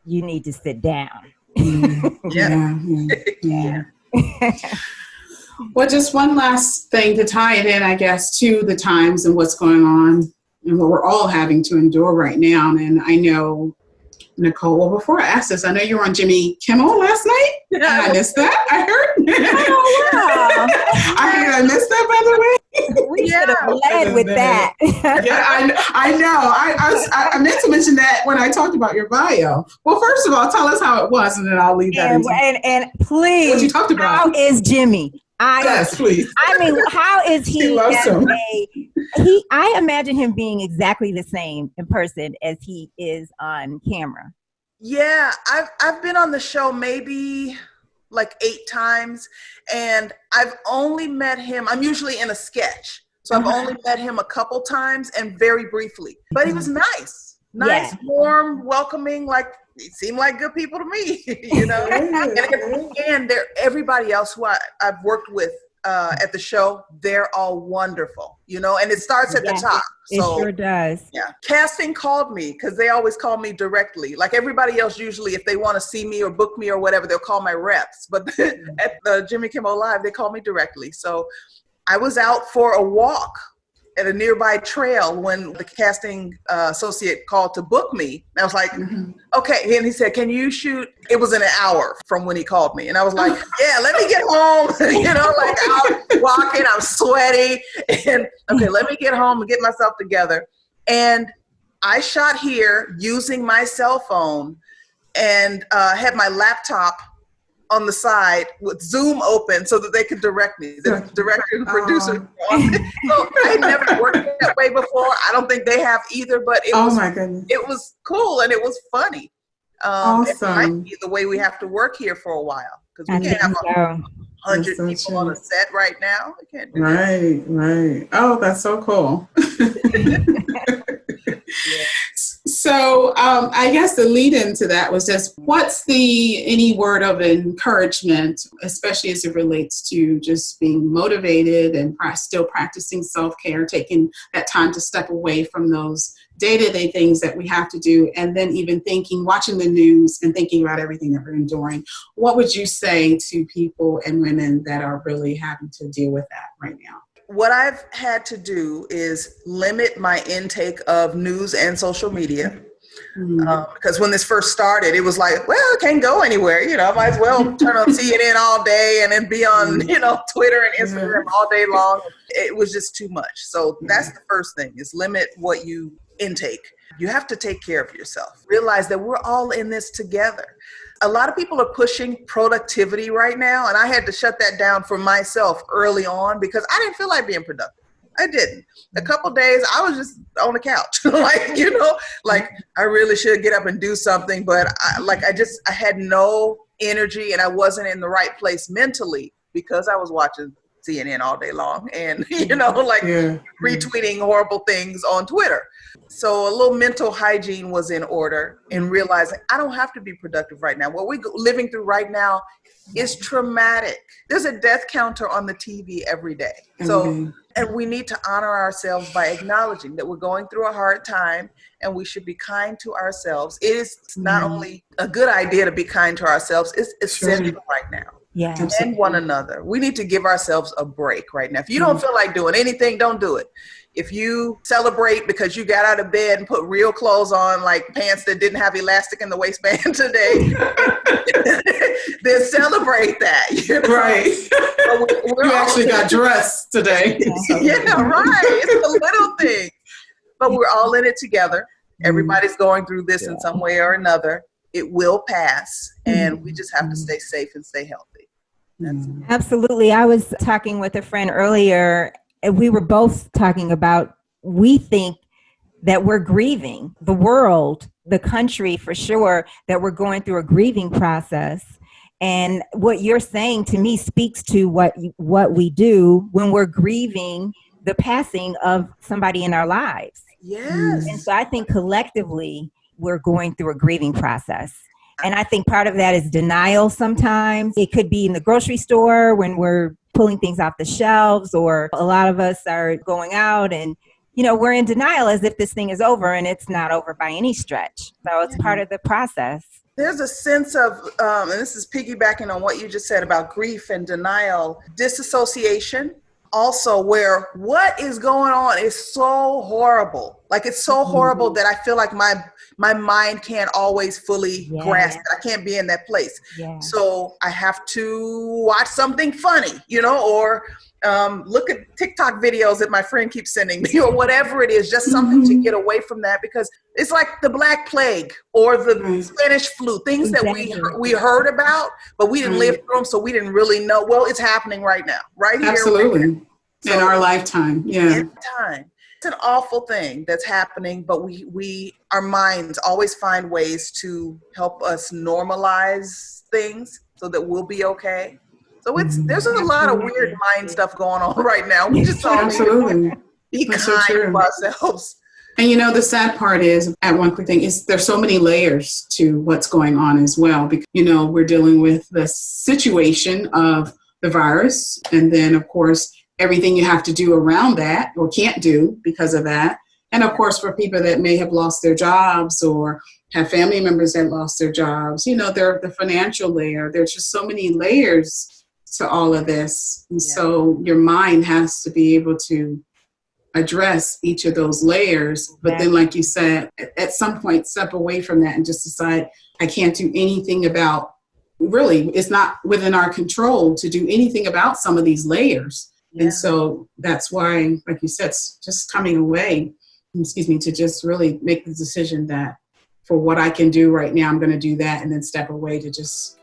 [SPEAKER 2] you need to sit down.
[SPEAKER 3] Well, just one last thing to tie it in, I guess, to the times and what's going on and what we're all having to endure right now. And I know, Nicole, well, before I ask this, I know you were on Jimmy Kimmel last night. I missed that, I heard.
[SPEAKER 2] Oh, wow.
[SPEAKER 3] I missed that, by the way.
[SPEAKER 2] We should have led with that.
[SPEAKER 3] I know. I meant to mention that when I talked about your bio. Well, first of all, tell us how it was, and then I'll leave that in.
[SPEAKER 2] And please,
[SPEAKER 3] what you talked about.
[SPEAKER 2] How is Jimmy?
[SPEAKER 3] Yes, please.
[SPEAKER 2] I mean, how is he?
[SPEAKER 3] He loves him.
[SPEAKER 2] I imagine him being exactly the same in person as he is on camera.
[SPEAKER 1] Yeah, I've been on the show maybe like 8 times, and I've only met him. I'm usually in a sketch, so I've only met him a couple times and very briefly. But he was nice, warm, welcoming. Like, he seemed like good people to me, you know. and everybody else who I've worked with at the show, they're all wonderful, you know. And it starts at the top. So,
[SPEAKER 2] it sure does.
[SPEAKER 1] Yeah. Casting called me because they always call me directly. Like everybody else, usually if they want to see me or book me or whatever, they'll call my reps. But at the Jimmy Kimmel Live, they call me directly. So I was out for a walk at a nearby trail when the casting associate called to book me. And I was like, okay. And he said, can you shoot? It was in an hour from when he called me. And I was like, yeah, let me get home. You know, like I'm walking, I'm sweaty. And okay, let me get home and get myself together. And I shot here using my cell phone and had my laptop on the side with Zoom open so that they could direct me, the director and producer. So I never worked that way before. I don't think they have either, but it was cool and it was funny. It might be the way we have to work here for a while because we can't have 100 people on a set right now. We can't do that.
[SPEAKER 3] Right. Oh, that's so cool. So I guess the lead into that was just what's any word of encouragement, especially as it relates to just being motivated and still practicing self-care, taking that time to step away from those day-to-day things that we have to do, and then even watching the news and thinking about everything that we're enduring. What would you say to people and women that are really having to deal with that right now?
[SPEAKER 1] What I've had to do is limit my intake of news and social media. Because when this first started, it was like, well, I can't go anywhere. You know, I might as well turn on CNN all day and then be on, you know, Twitter and Instagram all day long. It was just too much. So that's the first thing, is limit what you intake. You have to take care of yourself. Realize that we're all in this together. A lot of people are pushing productivity right now, and I had to shut that down for myself early on because I didn't feel like being productive. I didn't. A couple days, I was just on the couch, like I really should get up and do something, but I had no energy, and I wasn't in the right place mentally because I was watching CNN all day long and, retweeting horrible things on Twitter. So a little mental hygiene was in order and realizing I don't have to be productive right now. What we're living through right now is traumatic. There's a death counter on the TV every day. So, and we need to honor ourselves by acknowledging that we're going through a hard time and we should be kind to ourselves. It is not only a good idea to be kind to ourselves, it's essential right now.
[SPEAKER 2] Yeah.
[SPEAKER 1] And one another. We need to give ourselves a break right now. If you don't feel like doing anything, don't do it. If you celebrate because you got out of bed and put real clothes on, like pants that didn't have elastic in the waistband today, then celebrate that.
[SPEAKER 3] Right. You actually got dressed today.
[SPEAKER 1] Yeah, right. It's a little thing. But we're all in it together. Everybody's going through this in some way or another. It will pass, and we just have to stay safe and stay healthy.
[SPEAKER 2] Absolutely. I was talking with a friend earlier, and we were both talking about, we think that we're grieving the world, the country for sure, that we're going through a grieving process. And what you're saying to me speaks to what we do when we're grieving the passing of somebody in our lives.
[SPEAKER 1] Yes.
[SPEAKER 2] And so I think collectively we're going through a grieving process. And I think part of that is denial sometimes. It could be in the grocery store when we're pulling things off the shelves, or a lot of us are going out and, we're in denial as if this thing is over, and it's not over by any stretch. So it's part of the process.
[SPEAKER 1] There's a sense of, and this is piggybacking on what you just said about grief and denial, disassociation. Also, where what is going on is so horrible. Like, it's so horrible that I feel like my mind can't always fully grasp it. I can't be in that place. Yeah. So I have to watch something funny, or look at TikTok videos that my friend keeps sending me, or whatever it is, just something to get away from that, because it's like the Black Plague or the Spanish flu, things that we heard about, but we didn't live through them, so we didn't really know. Well, it's happening right now, right here.
[SPEAKER 3] Absolutely.
[SPEAKER 1] Right now.
[SPEAKER 3] In our lifetime. Yeah.
[SPEAKER 1] In time. It's an awful thing that's happening, but our minds always find ways to help us normalize things so that we'll be okay. So there's a lot of weird mind stuff going on right now. We just all need to be kind to ourselves.
[SPEAKER 3] And the sad part is, one quick thing, is there's so many layers to what's going on as well. Because, we're dealing with the situation of the virus, and then of course everything you have to do around that or can't do because of that. And of course, for people that may have lost their jobs or have family members that lost their jobs, the financial layer. There's just so many layers to all of this. And so your mind has to be able to address each of those layers. But then, like you said, at some point, step away from that and just decide, I can't do anything about, really, it's not within our control to do anything about some of these layers. Yeah. And so that's why, like you said, just coming away, to just really make the decision that for what I can do right now, I'm going to do that, and then step away to just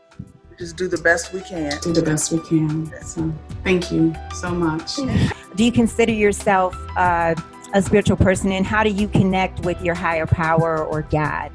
[SPEAKER 1] do the best we can.
[SPEAKER 3] Do the best we can. So thank you so much.
[SPEAKER 2] Do you consider yourself a spiritual person, and how do you connect with your higher power or God?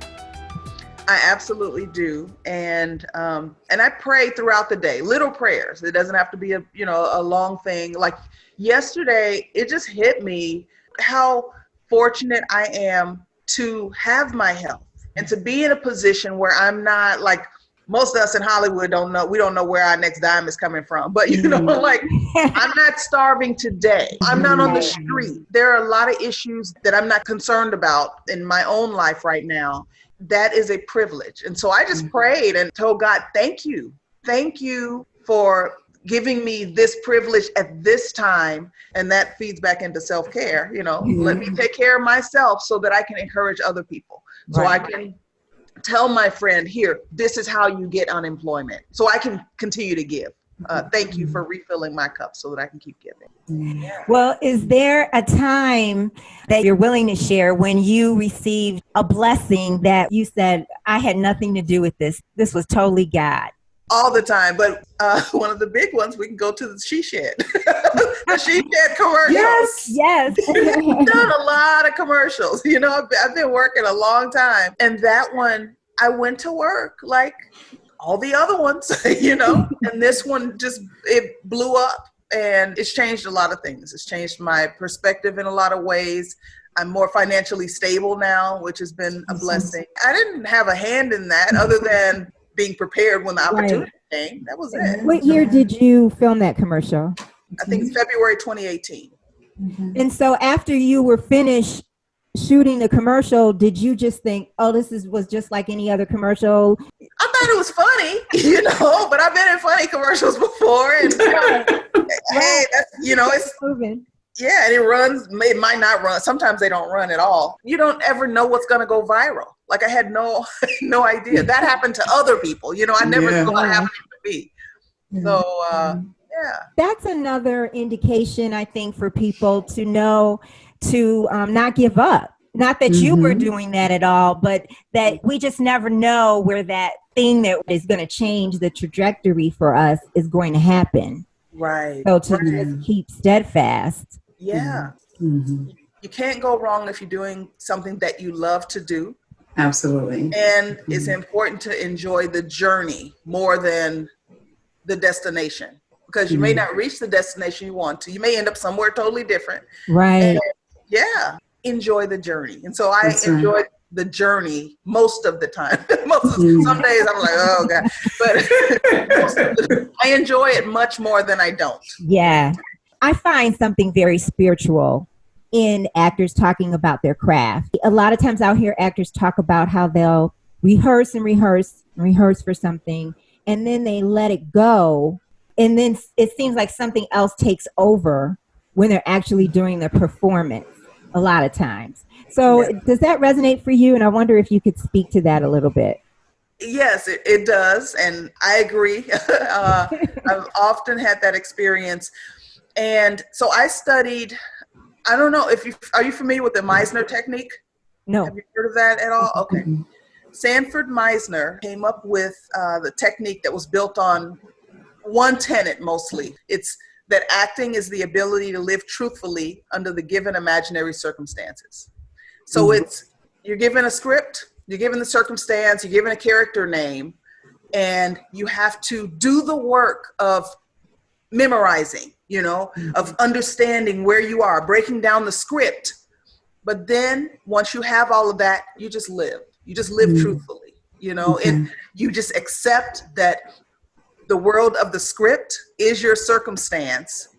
[SPEAKER 1] I absolutely do. And I pray throughout the day, little prayers. It doesn't have to be a long thing. Like yesterday, it just hit me how fortunate I am to have my health and to be in a position where I'm not like most of us in Hollywood we don't know where our next dime is coming from. But like I'm not starving today. I'm not on the street. There are a lot of issues that I'm not concerned about in my own life right now. That is a privilege. And so I just prayed and told God, thank you. Thank you for giving me this privilege at this time. And that feeds back into self-care. Let me take care of myself so that I can encourage other people. So I can tell my friend, here, this is how you get unemployment. So I can continue to give. thank you for refilling my cup so that I can keep giving.
[SPEAKER 2] Yeah. Well, is there a time that you're willing to share when you received a blessing that you said, I had nothing to do with this? This was totally God.
[SPEAKER 1] All the time, but one of the big ones, we can go to the She-Shed. The She-Shed commercial.
[SPEAKER 2] Yes.
[SPEAKER 1] I've done a lot of commercials. I've been working a long time. And that one, I went to work like all the other ones, and this one it blew up, and it's changed a lot of things. It's changed my perspective in a lot of ways. I'm more financially stable now, which has been a blessing. I didn't have a hand in that other than being prepared when the opportunity came. That was it.
[SPEAKER 2] What year did you film that commercial?
[SPEAKER 1] I think it's February 2018.
[SPEAKER 2] Mm-hmm. And so after you were finished shooting the commercial, did you just think, oh, was just like any other commercial?
[SPEAKER 1] I thought it was funny, but I've been in funny commercials before. And hey, that's, it's moving. Yeah, and it runs. It might not run. Sometimes they don't run at all. You don't ever know what's going to go viral. Like I had no idea. That happened to other people. I never thought it happened to me. So, yeah. That's
[SPEAKER 2] another indication, I think, for people to know to not give up. Not that you were doing that at all, but that we just never know where that thing that is going to change the trajectory for us is going to happen.
[SPEAKER 1] Right.
[SPEAKER 2] So to just keep steadfast.
[SPEAKER 1] Yeah. Mm-hmm. You can't go wrong if you're doing something that you love to do.
[SPEAKER 3] Absolutely.
[SPEAKER 1] And it's important to enjoy the journey more than the destination, because you may not reach the destination you want to. You may end up somewhere totally different.
[SPEAKER 2] Right.
[SPEAKER 1] And enjoy the journey. And so I enjoyed the journey most of the time. Some days I'm like, oh God, but I enjoy it much more than I don't.
[SPEAKER 2] Yeah. I find something very spiritual in actors talking about their craft. A lot of times I'll hear actors talk about how they'll rehearse for something, and then they let it go. And then it seems like something else takes over when they're actually doing the performance a lot of times. So does that resonate for you? And I wonder if you could speak to that a little bit.
[SPEAKER 1] Yes, it does. And I agree. I've often had that experience. And so I studied, I don't know are you familiar with the Meisner technique?
[SPEAKER 2] No.
[SPEAKER 1] Have you heard of that at all? Okay. Sanford Meisner came up with the technique that was built on one tenet mostly. It's that acting is the ability to live truthfully under the given imaginary circumstances. So you're given a script, you're given the circumstance, you're given a character name, and you have to do the work of memorizing, of understanding where you are, breaking down the script. But then once you have all of that, you just live. You just live truthfully, and you just accept that the world of the script is your circumstance,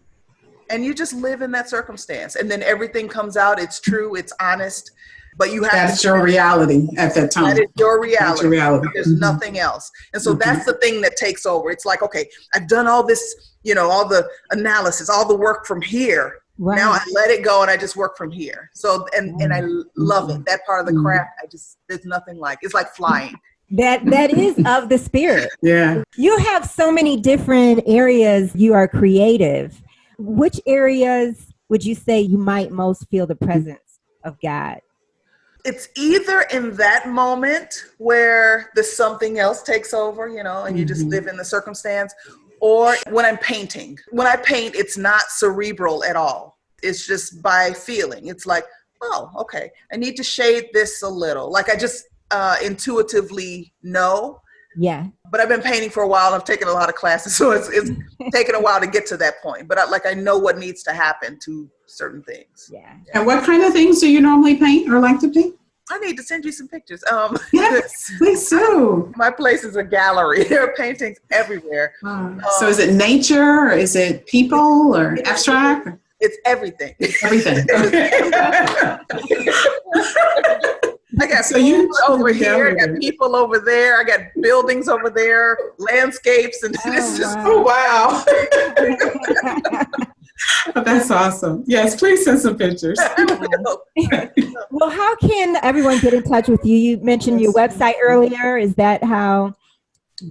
[SPEAKER 1] and you just live in that circumstance. And then everything comes out. It's true. It's honest. But you have
[SPEAKER 3] that's your reality at that time.
[SPEAKER 1] That is your reality.
[SPEAKER 3] That's your reality.
[SPEAKER 1] There's nothing else. And so that's the thing that takes over. It's like, okay, I've done all this, all the analysis, all the work from here. Right. Now I let it go and I just work from here. So, and I love it. That part of the craft, there's nothing like, it's like flying.
[SPEAKER 2] That is of the spirit.
[SPEAKER 3] Yeah.
[SPEAKER 2] You have so many different areas you are creative. Which areas would you say you might most feel the presence of God?
[SPEAKER 1] It's either in that moment where the something else takes over, and you just live in the circumstance, or when I'm painting. When I paint, it's not cerebral at all. It's just by feeling. It's like, oh, okay, I need to shade this a little. Like I just intuitively know.
[SPEAKER 2] Yeah.
[SPEAKER 1] But I've been painting for a while. I've taken a lot of classes, so it's taken a while to get to that point. But I know what needs to happen to certain things.
[SPEAKER 2] Yeah.
[SPEAKER 3] And what kind of things do you normally paint or like to paint?
[SPEAKER 1] I need to send you some pictures.
[SPEAKER 3] Yes, please do.
[SPEAKER 1] My place is a gallery. There are paintings everywhere.
[SPEAKER 3] So is it nature, or is it people, or abstract?
[SPEAKER 1] It's everything.
[SPEAKER 3] Everything.
[SPEAKER 1] I got over here, I got people over there, I got buildings over there, landscapes, and it's just,
[SPEAKER 3] wow. That's awesome. Yes, please send some pictures.
[SPEAKER 2] Well, how can everyone get in touch with you? You mentioned your website earlier. Is that how?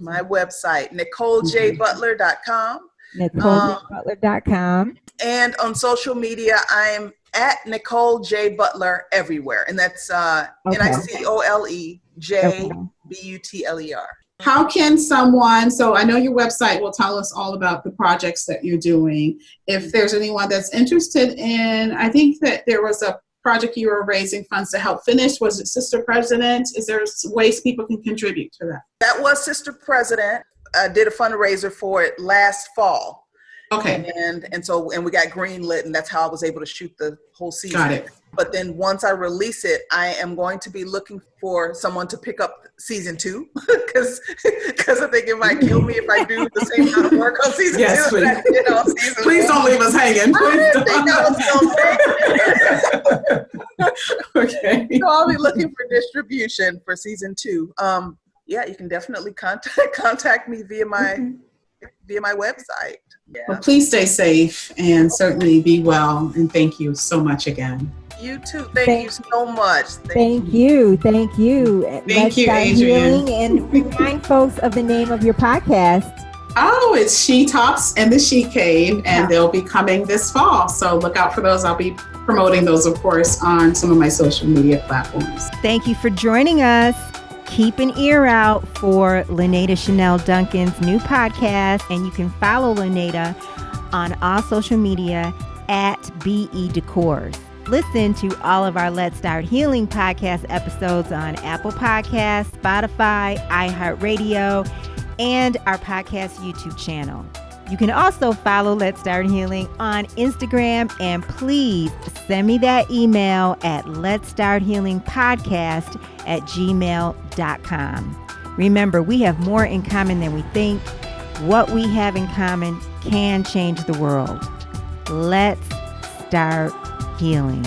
[SPEAKER 1] my website, NicoleJButler.com.
[SPEAKER 2] NicoleJButler.com.
[SPEAKER 1] And on social media, I'm at Nicole J. Butler everywhere. And that's NicoleJButler.
[SPEAKER 3] How can someone, so I know your website will tell us all about the projects that you're doing. If there's anyone that's interested in, I think that there was a project you were raising funds to help finish. Was it Sister President? Is there ways people can contribute to that?
[SPEAKER 1] That was Sister President. I did a fundraiser for it last fall.
[SPEAKER 3] Okay.
[SPEAKER 1] And we got greenlit, and that's how I was able to shoot the whole season.
[SPEAKER 3] Got it.
[SPEAKER 1] But then once I release it, I am going to be looking for someone to pick up season 2 because I think it might kill me if I do the same amount of work on season 2
[SPEAKER 3] please.
[SPEAKER 1] that I did on season
[SPEAKER 3] Please
[SPEAKER 1] 1.
[SPEAKER 3] don't leave us hanging.
[SPEAKER 1] I didn't think I was going to
[SPEAKER 3] Okay.
[SPEAKER 1] So I'll be looking for distribution for season 2. Yeah, you can definitely contact me via my website. Yeah.
[SPEAKER 3] Well, please stay safe and certainly be well. And thank you so much again.
[SPEAKER 1] You too. Thank you so much.
[SPEAKER 2] Thank you. Thank you.
[SPEAKER 3] Thank you, Adrianne.
[SPEAKER 2] And remind folks of the name of your podcast.
[SPEAKER 3] Oh, it's She Talks and the She Cave, and they'll be coming this fall. So look out for those. I'll be promoting those, of course, on some of my social media platforms.
[SPEAKER 2] Thank you for joining us. Keep an ear out for Lanada Chanel Duncan's new podcast, and you can follow Lanada on all social media at BE Decors. Listen to all of our Let's Start Healing podcast episodes on Apple Podcasts, Spotify, iHeartRadio, and our podcast YouTube channel. You can also follow Let's Start Healing on Instagram, and please send me that email at letstarthealingpodcast@gmail.com. Remember, we have more in common than we think. What we have in common can change the world. Let's start healing.